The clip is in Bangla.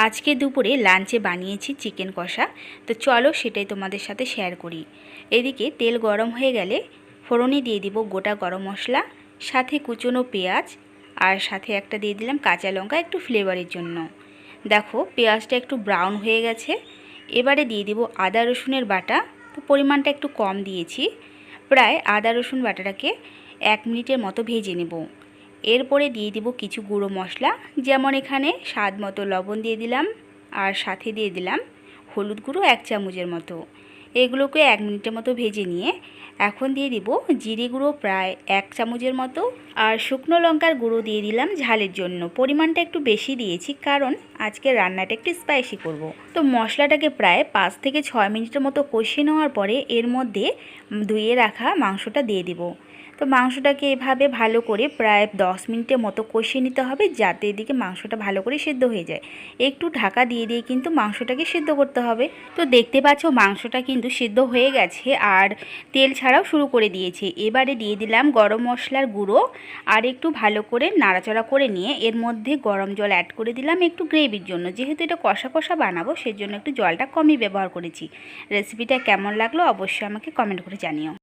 আজকে দুপুরে লাঞ্চে বানিয়েছি চিকেন কষা। তো চলো সেটাই তোমাদের সাথে শেয়ার করি। এদিকে তেল গরম হয়ে গেলে ফোড়নে দিয়ে দিব গোটা গরম মশলা, সাথে কুচনো পেঁয়াজ, আর সাথে একটা দিয়ে দিলাম কাঁচা লঙ্কা একটু ফ্লেভারের জন্য। দেখো পেঁয়াজটা একটু ব্রাউন হয়ে গেছে। এবারে দিয়ে দিব আদা রসুনের বাটা। তো পরিমাণটা একটু কম দিয়েছি। প্রায় আদা রসুন বাটাটাকে 1 মিনিটের মতো ভেজে নেব। এরপরে দিয়ে দিব কিছু গুঁড়ো মশলা, যেমন এখানে স্বাদ মতো লবণ দিয়ে দিলাম, আর সাথে দিয়ে দিলাম হলুদ গুঁড়ো 1 চামচের মতো। এগুলোকে 1 মিনিটের মতো ভেজে নিয়ে এখন দিয়ে দিব জিরে গুঁড়ো প্রায় 1 চামচের মতো, আর শুকনো লঙ্কার গুঁড়ো দিয়ে দিলাম ঝালের জন্য। পরিমাণটা একটু বেশি দিয়েছি কারণ আজকে রান্নাটা একটু স্পাইসি করব। তো মশলাটাকে প্রায় 5 থেকে 6 মিনিটের মতো কষিয়ে নেওয়ার পরে এর মধ্যে ধুয়ে রাখা মাংসটা দিয়ে দিব। তো মাংসটাকে এভাবে ভালো করে প্রায় 10 মিনিটের মতো কষিয়ে নিতে হবে, যাতে এদিকে মাংসটা ভালো করে সিদ্ধ হয়ে যায়। একটু ঢাকা দিয়ে দিয়ে কিন্তু মাংসটাকে সিদ্ধ করতে হবে। তো দেখতে পাচ্ছ মাংসটা কিন্তু সিদ্ধ হয়ে গেছে আর তেল ছাড়াও শুরু করে দিয়েছে। এবারে দিয়ে দিলাম গরম মশলার গুঁড়ো, আর একটু ভালো করে নাড়াচাড়া করে নিয়ে এর মধ্যে গরম জল অ্যাড করে দিলাম একটু গ্রেভির জন্য। যেহেতু এটা কষা কষা বানাবো সেজন্য একটু জলটা কমই ব্যবহার করেছি। রেসিপিটা কেমন লাগলো অবশ্যই আমাকে কমেন্ট করে জানিও।